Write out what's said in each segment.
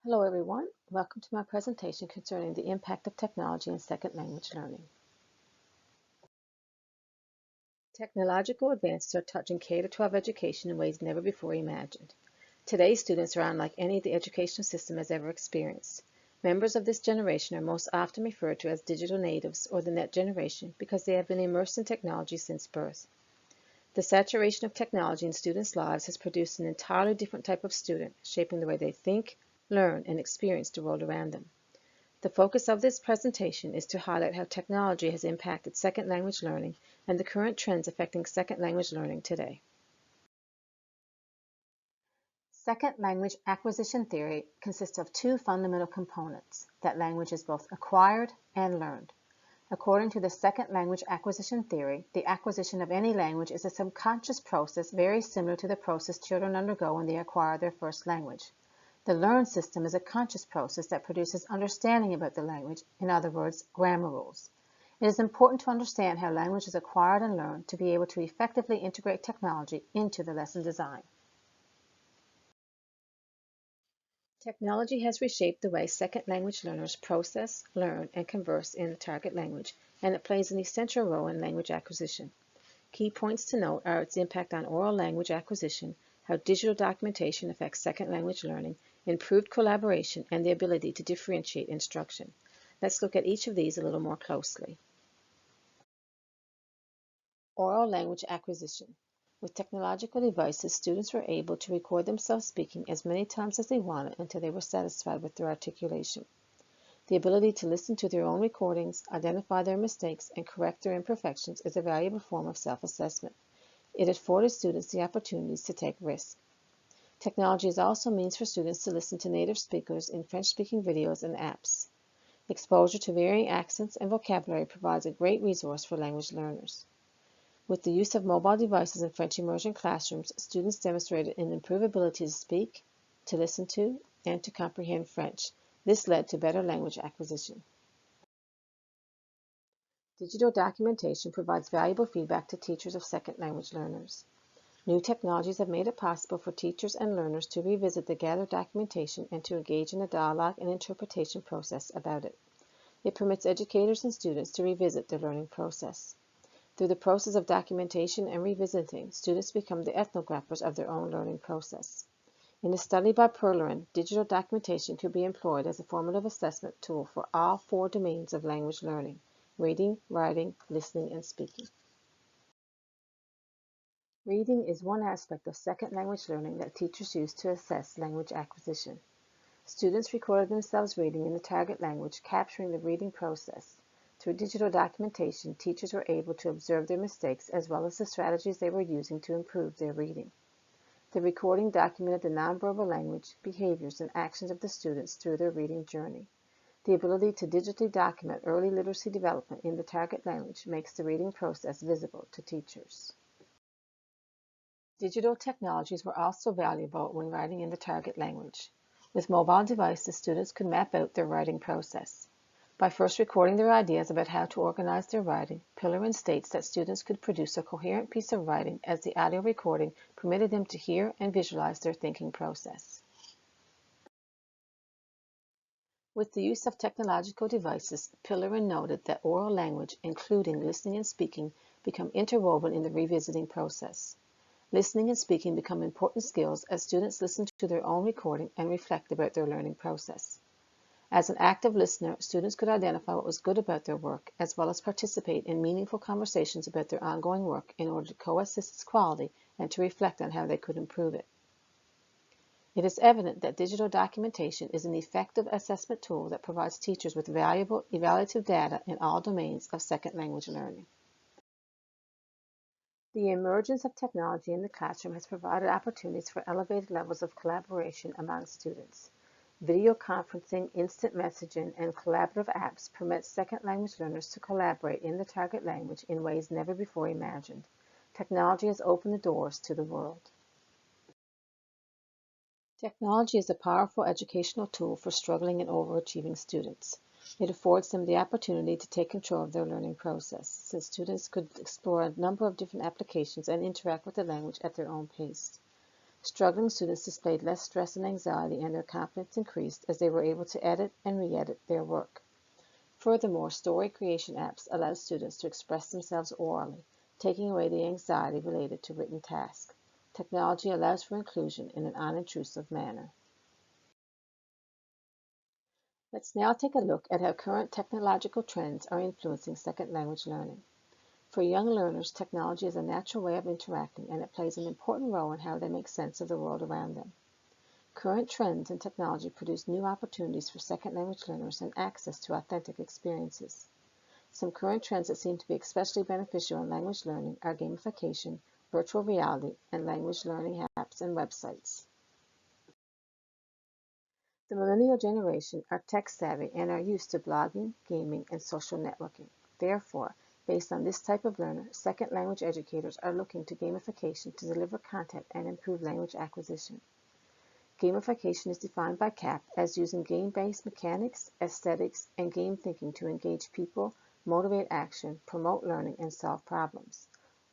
Hello everyone, welcome to my presentation concerning the impact of technology in second language learning. Technological advances are touching K-12 education in ways never before imagined. Today's students are unlike any the educational system has ever experienced. Members of this generation are most often referred to as digital natives or the net generation because they have been immersed in technology since birth. The saturation of technology in students' lives has produced an entirely different type of student, shaping the way they think, learn, and experience the world around them. The focus of this presentation is to highlight how technology has impacted second language learning and the current trends affecting second language learning today. Second language acquisition theory consists of two fundamental components, that language is both acquired and learned. According to the second language acquisition theory, the acquisition of any language is a subconscious process very similar to the process children undergo when they acquire their first language. The learned system is a conscious process that produces understanding about the language, in other words, grammar rules. It is important to understand how language is acquired and learned to be able to effectively integrate technology into the lesson design. Technology has reshaped the way second language learners process, learn, and converse in the target language, and it plays an essential role in language acquisition. Key points to note are its impact on oral language acquisition, how digital documentation affects second language learning, improved collaboration, and the ability to differentiate instruction. Let's look at each of these a little more closely. Oral language acquisition. With technological devices, students were able to record themselves speaking as many times as they wanted until they were satisfied with their articulation. The ability to listen to their own recordings, identify their mistakes, and correct their imperfections is a valuable form of self-assessment. It afforded students the opportunities to take risks. Technology is also a means for students to listen to native speakers in French-speaking videos and apps. Exposure to varying accents and vocabulary provides a great resource for language learners. With the use of mobile devices in French immersion classrooms, students demonstrated an improved ability to speak, to listen to, and to comprehend French. This led to better language acquisition. Digital documentation provides valuable feedback to teachers of second language learners. New technologies have made it possible for teachers and learners to revisit the gathered documentation and to engage in a dialogue and interpretation process about it. It permits educators and students to revisit their learning process. Through the process of documentation and revisiting, students become the ethnographers of their own learning process. In a study by Perlerin, digital documentation could be employed as a formative assessment tool for all four domains of language learning: reading, writing, listening, and speaking. Reading is one aspect of second language learning that teachers use to assess language acquisition. Students recorded themselves reading in the target language, capturing the reading process. Through digital documentation, teachers were able to observe their mistakes as well as the strategies they were using to improve their reading. The recording documented the nonverbal language, behaviors, and actions of the students through their reading journey. The ability to digitally document early literacy development in the target language makes the reading process visible to teachers. Digital technologies were also valuable when writing in the target language. With mobile devices, students could map out their writing process. By first recording their ideas about how to organize their writing, Perlerin states that students could produce a coherent piece of writing as the audio recording permitted them to hear and visualize their thinking process. With the use of technological devices, Perlerin noted that oral language, including listening and speaking, become interwoven in the revisiting process. Listening and speaking become important skills as students listen to their own recording and reflect about their learning process. As an active listener, students could identify what was good about their work, as well as participate in meaningful conversations about their ongoing work in order to co-assess its quality and to reflect on how they could improve it. It is evident that digital documentation is an effective assessment tool that provides teachers with valuable evaluative data in all domains of second language learning. The emergence of technology in the classroom has provided opportunities for elevated levels of collaboration among students. Video conferencing, instant messaging, and collaborative apps permit second language learners to collaborate in the target language in ways never before imagined. Technology has opened the doors to the world. Technology is a powerful educational tool for struggling and overachieving students. It affords them the opportunity to take control of their learning process, since students could explore a number of different applications and interact with the language at their own pace. Struggling students displayed less stress and anxiety, and their confidence increased as they were able to edit and re-edit their work. Furthermore, story creation apps allow students to express themselves orally, taking away the anxiety related to written tasks. Technology allows for inclusion in an unintrusive manner. Let's now take a look at how current technological trends are influencing second language learning. For young learners, technology is a natural way of interacting, and it plays an important role in how they make sense of the world around them. Current trends in technology produce new opportunities for second language learners and access to authentic experiences. Some current trends that seem to be especially beneficial in language learning are gamification, virtual reality, and language learning apps and websites. The millennial generation are tech-savvy and are used to blogging, gaming, and social networking. Therefore, based on this type of learner, second language educators are looking to gamification to deliver content and improve language acquisition. Gamification is defined by CAP as using game-based mechanics, aesthetics, and game thinking to engage people, motivate action, promote learning, and solve problems.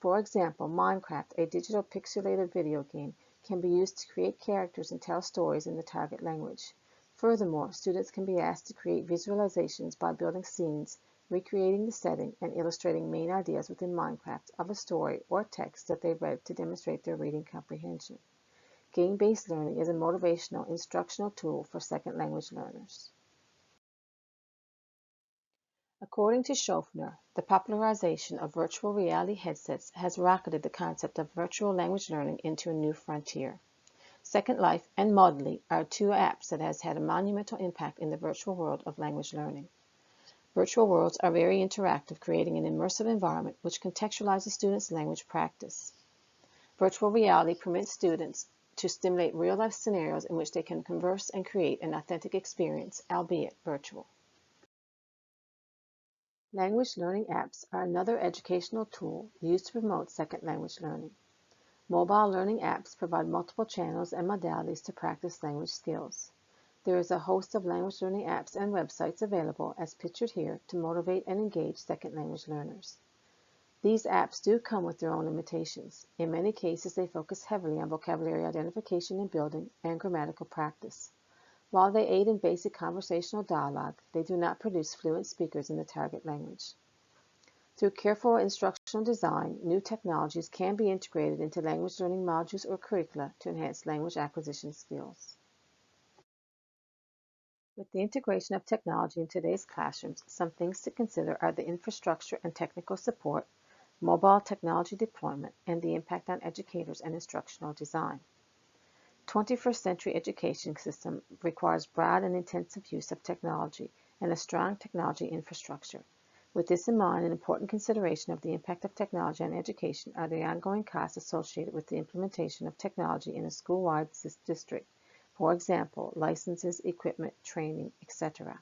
For example, Minecraft, a digital pixelated video game, can be used to create characters and tell stories in the target language. Furthermore, students can be asked to create visualizations by building scenes, recreating the setting, and illustrating main ideas within Minecraft of a story or text that they read to demonstrate their reading comprehension. Game-based learning is a motivational instructional tool for second language learners. According to Schofner, the popularization of virtual reality headsets has rocketed the concept of virtual language learning into a new frontier. Second Life and Modly are two apps that has had a monumental impact in the virtual world of language learning. Virtual worlds are very interactive, creating an immersive environment which contextualizes students' language practice. Virtual reality permits students to stimulate real-life scenarios in which they can converse and create an authentic experience, albeit virtual. Language learning apps are another educational tool used to promote second language learning. Mobile learning apps provide multiple channels and modalities to practice language skills. There is a host of language learning apps and websites available, as pictured here, to motivate and engage second language learners. These apps do come with their own limitations. In many cases, they focus heavily on vocabulary identification and building and grammatical practice. While they aid in basic conversational dialogue, they do not produce fluent speakers in the target language. Through careful instructional design, new technologies can be integrated into language learning modules or curricula to enhance language acquisition skills. With the integration of technology in today's classrooms, some things to consider are the infrastructure and technical support, mobile technology deployment, and the impact on educators and instructional design. 21st century education system requires broad and intensive use of technology and a strong technology infrastructure. With this in mind, an important consideration of the impact of technology on education are the ongoing costs associated with the implementation of technology in a school-wide district. For example, licenses, equipment, training, etc.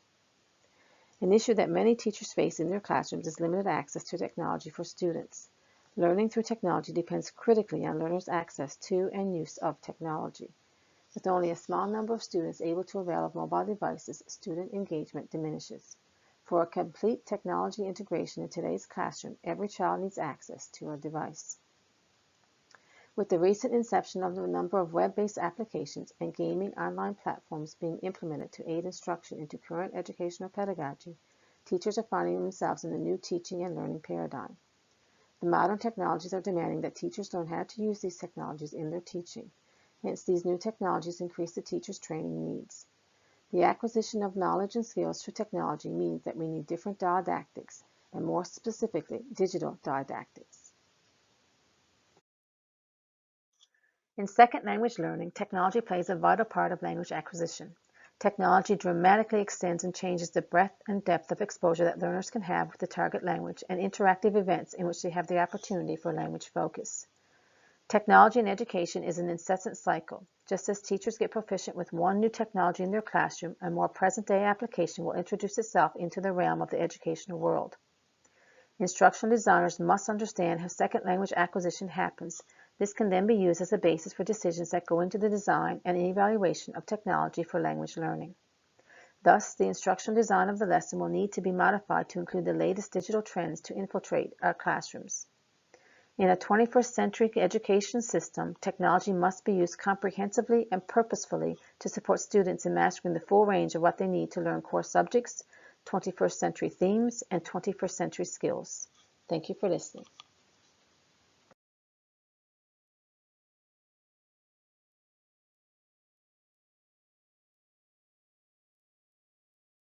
An issue that many teachers face in their classrooms is limited access to technology for students. Learning through technology depends critically on learners' access to and use of technology. With only a small number of students able to avail of mobile devices, student engagement diminishes. For a complete technology integration in today's classroom, every child needs access to a device. With the recent inception of the number of web-based applications and gaming online platforms being implemented to aid instruction into current educational pedagogy, teachers are finding themselves in a new teaching and learning paradigm. The modern technologies are demanding that teachers learn how to use these technologies in their teaching. Hence, these new technologies increase the teacher's training needs. The acquisition of knowledge and skills through technology means that we need different didactics, and more specifically, digital didactics. In second language learning, technology plays a vital part of language acquisition. Technology dramatically extends and changes the breadth and depth of exposure that learners can have with the target language and interactive events in which they have the opportunity for language focus. Technology in education is an incessant cycle. Just as teachers get proficient with one new technology in their classroom, a more present-day application will introduce itself into the realm of the educational world. Instructional designers must understand how second language acquisition happens. This can then be used as a basis for decisions that go into the design and evaluation of technology for language learning. Thus, the instructional design of the lesson will need to be modified to include the latest digital trends to infiltrate our classrooms. In a 21st century education system, technology must be used comprehensively and purposefully to support students in mastering the full range of what they need to learn core subjects, 21st century themes, and 21st century skills. Thank you for listening.